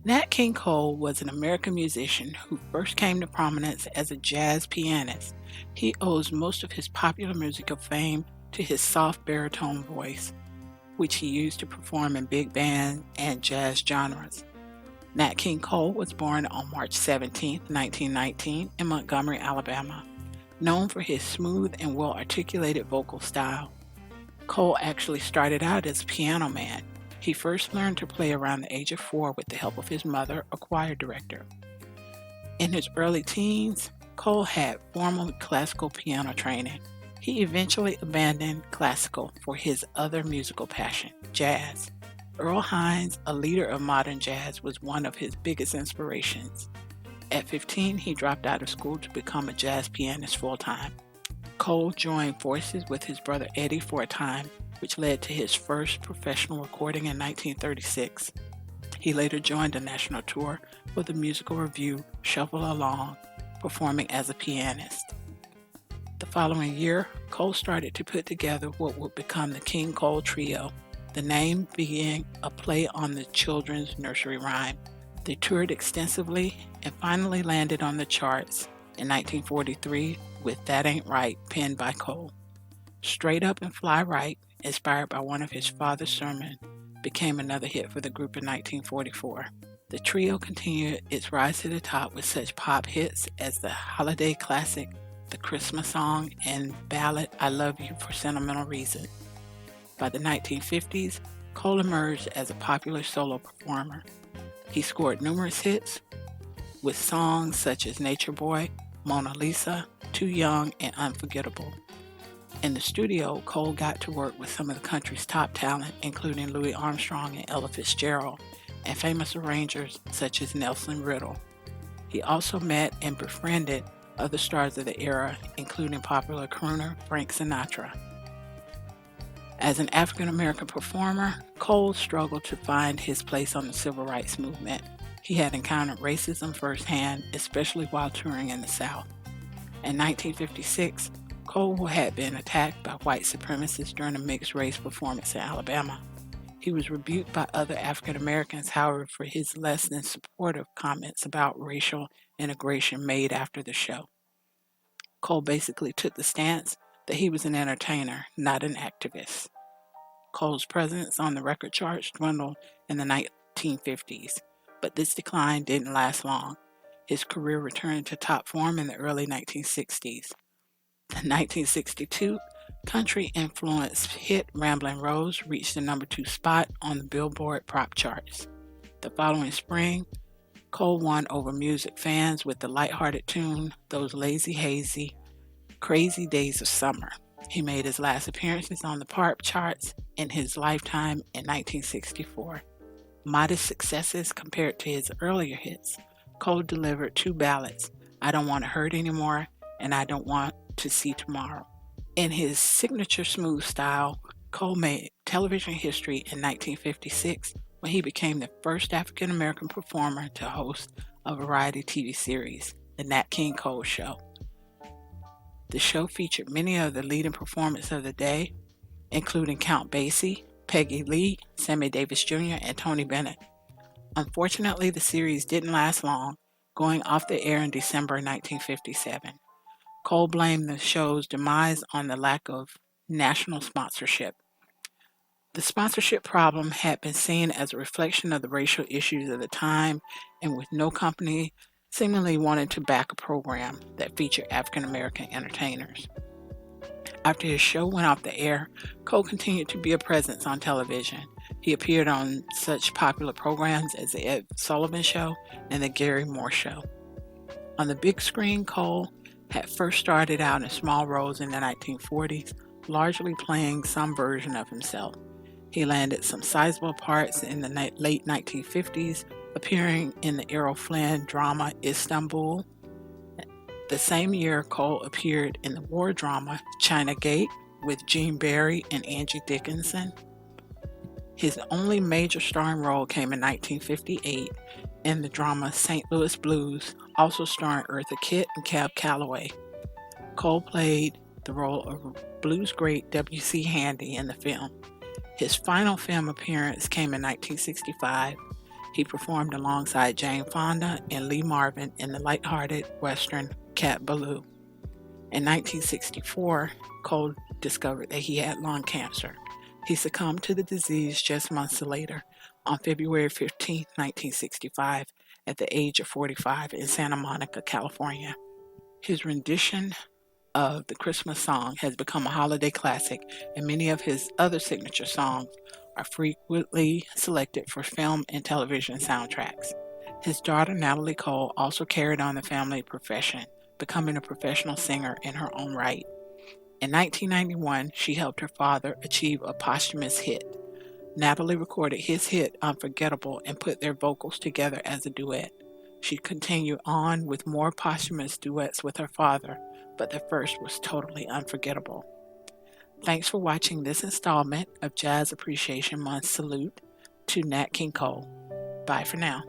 Nat King Cole was an American musician who first came to prominence as a jazz pianist. He owes most of his popular musical fame to his soft baritone voice, which he used to perform in big band and jazz genres. Nat King Cole was born on March 17, 1919, in Montgomery, Alabama. Known for his smooth and well articulated vocal style, Cole actually started out as a piano man. He first learned to play around the age of 4 with the help of his mother, a choir director. In his early teens, Cole had formal classical piano training. He eventually abandoned classical for his other musical passion, jazz. Earl Hines, a leader of modern jazz, was one of his biggest inspirations. At 15, he dropped out of school to become a jazz pianist full-time. Cole joined forces with his brother Eddie for a time, which led to his first professional recording in 1936. He later joined a national tour for the musical review Shuffle Along, performing as a pianist. The following year, Cole started to put together what would become the King Cole Trio, the name being a play on the children's nursery rhyme. They toured extensively and finally landed on the charts in 1943 with That Ain't Right, penned by Cole. Straight Up and Fly Right, inspired by one of his father's sermons, became another hit for the group in 1944. The trio continued its rise to the top with such pop hits as the holiday classic The Christmas Song and ballad I Love You for Sentimental Reasons. By the 1950s, Cole emerged as a popular solo performer. He scored numerous hits with songs such as Nature Boy, Mona Lisa, Too Young, and Unforgettable. In the studio, Cole got to work with some of the country's top talent, including Louis Armstrong and Ella Fitzgerald, and famous arrangers such as Nelson Riddle. He also met and befriended other stars of the era, including popular crooner Frank Sinatra. As an African American performer, Cole struggled to find his place on the civil rights movement. He had encountered racism firsthand, especially while touring in the South. In 1956, Cole had been attacked by white supremacists during a mixed race performance in Alabama. He was rebuked by other African Americans, however, for his less than supportive comments about racial integration made after the show. Cole basically took the stance that he was an entertainer, not an activist. Cole's presence on the record charts dwindled in the 1950s, but this decline didn't last long. His career returned to top form in the early 1960s. The 1962 country-influenced hit Ramblin' Rose reached the number 2 spot on the Billboard pop charts. The following spring, Cole won over music fans with the lighthearted tune Those Lazy Hazy Crazy Days of Summer. He made his last appearances on the pop charts in his lifetime in 1964. Modest successes compared to his earlier hits, Cole delivered 2 ballads, I Don't Want to Hurt Anymore and I Don't Want to See Tomorrow. In his signature smooth style, Cole made television history in 1956 when he became the first African American performer to host a variety TV series, The Nat King Cole Show. The show featured many of the leading performers of the day, including Count Basie, Peggy Lee, Sammy Davis Jr., and Tony Bennett. Unfortunately, the series didn't last long, going off the air in December 1957. Cole blamed the show's demise on the lack of national sponsorship. The sponsorship problem had been seen as a reflection of the racial issues of the time, and with no company seemingly wanting to back a program that featured African American entertainers. After his show went off the air, Cole continued to be a presence on television. He appeared on such popular programs as The Ed Sullivan Show and The Gary Moore Show. On the big screen, Cole had first started out in small roles in the 1940s, largely playing some version of himself. He landed some sizable parts in the late 1950s, appearing in the Errol Flynn drama Istanbul. The same year, Cole appeared in the war drama China Gate with Gene Barry and Angie Dickinson. His only major starring role came in 1958 in the drama St. Louis Blues, also starring Eartha Kitt and Cab Calloway. Cole played the role of blues great W.C. Handy in the film. His final film appearance came in 1965. He performed alongside Jane Fonda and Lee Marvin in the lighthearted Western Cat Ballou. In 1964, Cole discovered that he had lung cancer. He succumbed to the disease just months later, on February 15, 1965, at the age of 45 in Santa Monica, California. His rendition of the Christmas song has become a holiday classic, and many of his other signature songs are frequently selected for film and television soundtracks. His daughter Natalie Cole also carried on the family profession, becoming a professional singer in her own right. In 1991, she helped her father achieve a posthumous hit. Natalie recorded his hit Unforgettable and put their vocals together as a duet. She continued on with more posthumous duets with her father, but the first was totally unforgettable. Thanks for watching this installment of Jazz Appreciation Month Salute to Nat King Cole. Bye for now.